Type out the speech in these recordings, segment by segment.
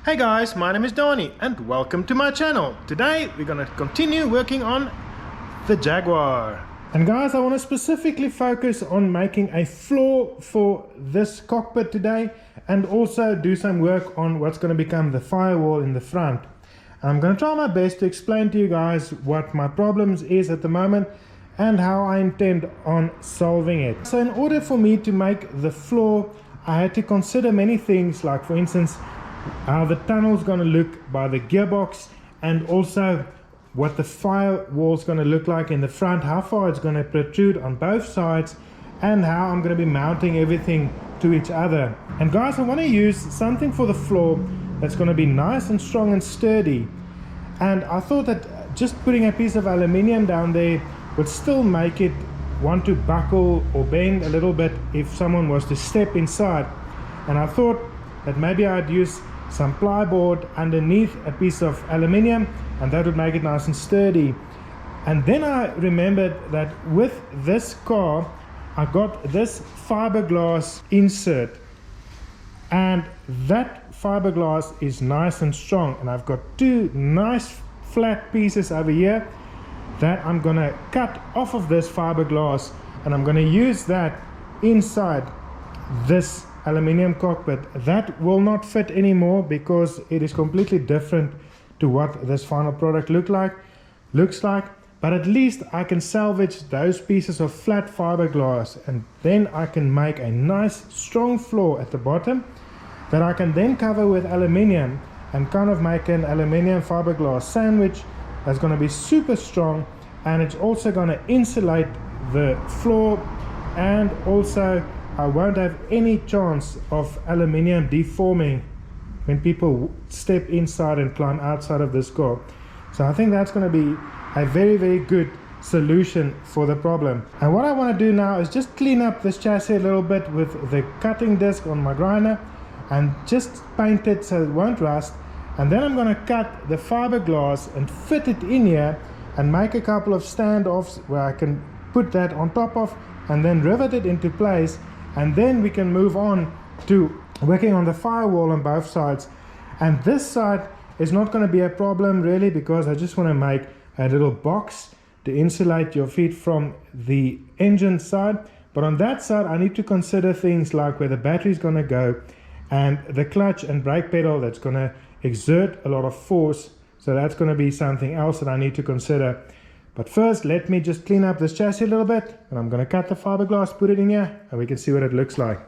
Hey guys, my name is Donnie and welcome to my channel. Today we're gonna continue working on the Jaguar. And guys, I want to specifically focus on making a floor for this cockpit today and also do some work on what's going to become the firewall in the front. And I'm going to try my best to explain to you guys what my problems is at the moment and how I intend on solving it. So in order for me to make the floor, I had to consider many things, like for instance how the tunnel is going to look by the gearbox, and also what the firewall is going to look like in the front, how far it's going to protrude on both sides, and how I'm going to be mounting everything to each other. And guys, I want to use something for the floor that's going to be nice and strong and sturdy, and I thought that just putting a piece of aluminium down there would still make it want to buckle or bend a little bit if someone was to step inside. And I thought that maybe I'd use some plyboard underneath a piece of aluminium, and that would make it nice and sturdy. And then I remembered that with this car I got this fiberglass insert, and that fiberglass is nice and strong, and I've got two nice flat pieces over here that I'm gonna cut off of this fiberglass, and I'm gonna use that inside this aluminium cockpit. That will not fit anymore because it is completely different to what this final product looks like, but at least I can salvage those pieces of flat fiberglass, and then I can make a nice strong floor at the bottom that I can then cover with aluminium and kind of make an aluminium fiberglass sandwich that's going to be super strong, and it's also going to insulate the floor, and also I won't have any chance of aluminium deforming when people step inside and climb outside of this car. So I think that's going to be a very good solution for the problem. And what I want to do now is just clean up this chassis a little bit with the cutting disc on my grinder and just paint it so it won't rust. And then I'm going to cut the fiberglass and fit it in here and make a couple of standoffs where I can put that on top of and then rivet it into place. And then we can move on to working on the firewall on both sides. And this side is not going to be a problem really, because I just want to make a little box to insulate your feet from the engine side. But on that side I need to consider things like where the battery is going to go, and the clutch and brake pedal that's going to exert a lot of force. So that's going to be something else that I need to consider. But first, let me just clean up this chassis a little bit, and I'm going to cut the fiberglass, put it in here, and we can see what it looks like.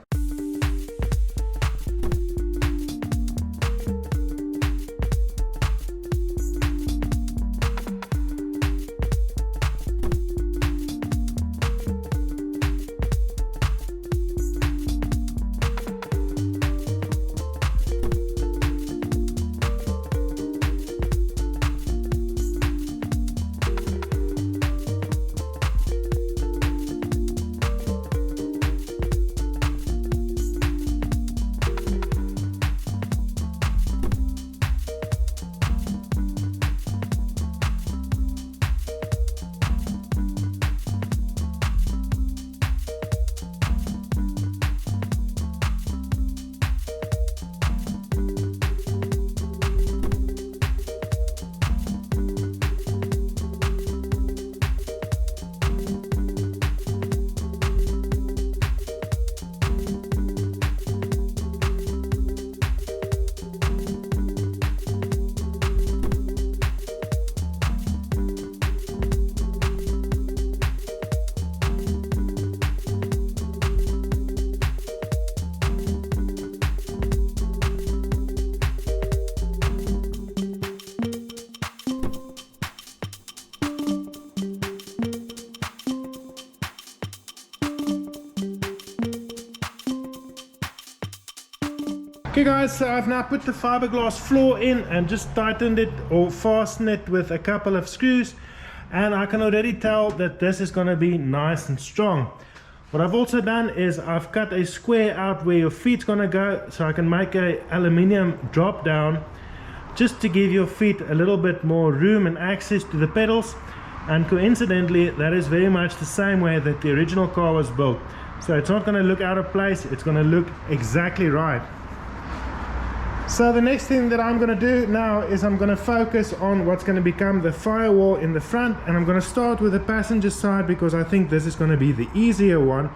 Okay guys, so I've now put the fiberglass floor in and just tightened it or fastened it with a couple of screws, and I can already tell that this is going to be nice and strong. What I've also done is I've cut a square out where your feet's going to go, so I can make a aluminium drop down just to give your feet a little bit more room and access to the pedals. And coincidentally, that is very much the same way that the original car was built. So it's not going to look out of place, it's going to look exactly right. So the next thing that I'm going to do now is I'm going to focus on what's going to become the firewall in the front, and I'm going to start with the passenger side because I think this is going to be the easier one,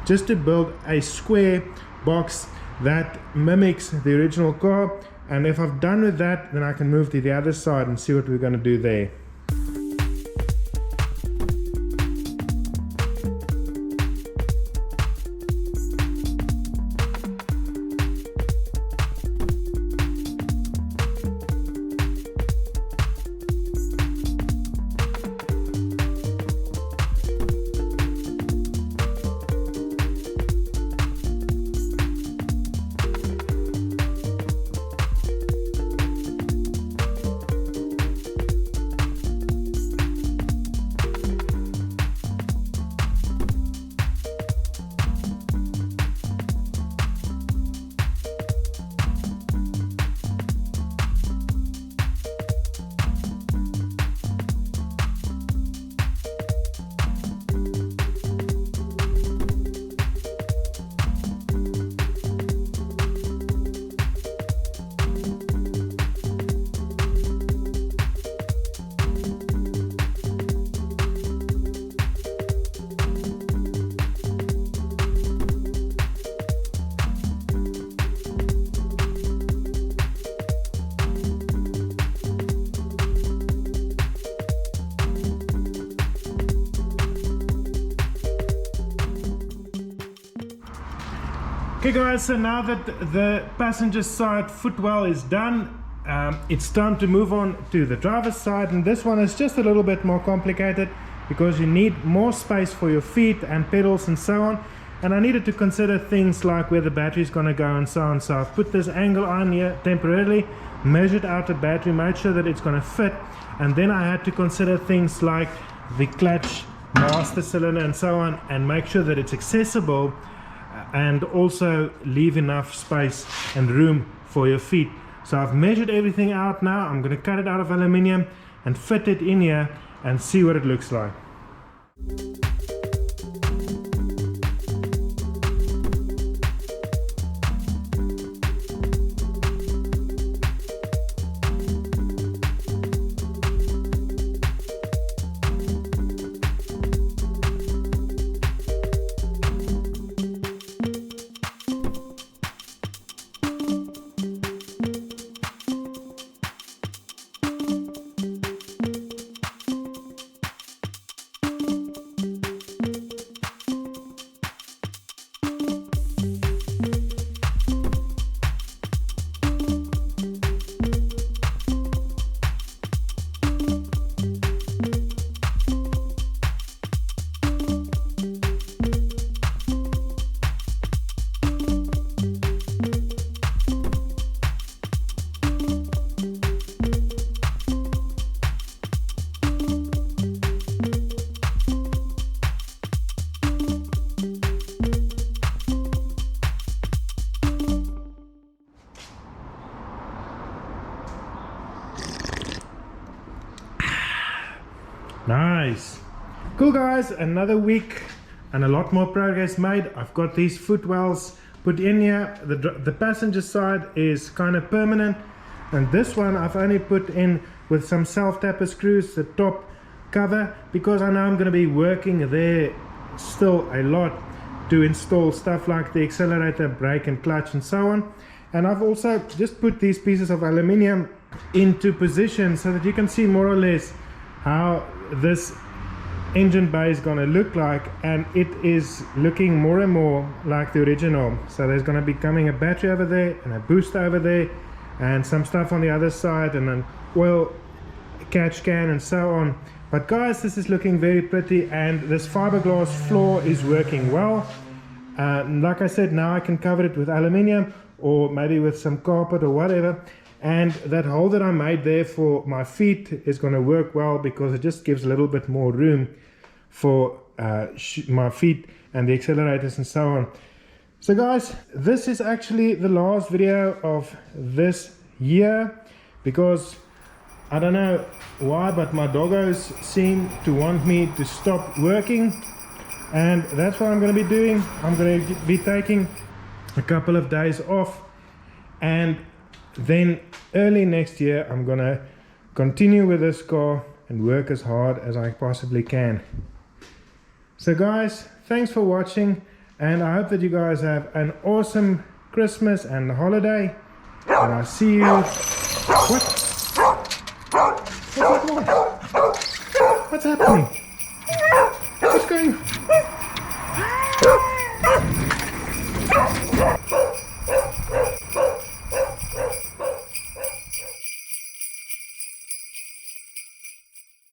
just to build a square box that mimics the original car. And if I've done with that, then I can move to the other side and see what we're going to do there. Okay guys, so now that the passenger side footwell is done, it's time to move on to the driver's side, and this one is just a little bit more complicated because you need more space for your feet and pedals and so on, and I needed to consider things like where the battery is going to go and so on. So I've put this angle on here temporarily, measured out the battery, made sure that it's going to fit, and then I had to consider things like the clutch, master cylinder and so on, and make sure that it's accessible and also leave enough space and room for your feet. So I've measured everything out now. I'm going to cut it out of aluminium and fit it in here and see what it looks like. Nice. Cool guys, another week and a lot more progress made. I've got these footwells put in here. The passenger side is kind of permanent, and this one I've only put in with some self-tapper screws, the top cover, because I know I'm going to be working there still a lot to install stuff like the accelerator, brake and clutch and so on. And I've also just put these pieces of aluminium into position so that you can see more or less how this engine bay is going to look like, and it is looking more and more like the original. So there's going to be coming a battery over there and a booster over there and some stuff on the other side and an oil catch can and so on. But guys, this is looking very pretty, and this fiberglass floor is working well. Like I said, now I can cover it with aluminium or maybe with some carpet or whatever. And that hole that I made there for my feet is going to work well because it just gives a little bit more room for my feet and the accelerators and so on. So guys, this is actually the last video of this year because I don't know why, but my doggos seem to want me to stop working, and that's what I'm going to be doing. I'm going to be taking a couple of days off and then early next year I'm gonna continue with this car and work as hard as I possibly can. So guys, thanks for watching, and I hope that you guys have an awesome Christmas and holiday, and I'll see you. What? What's that noise? What's happening?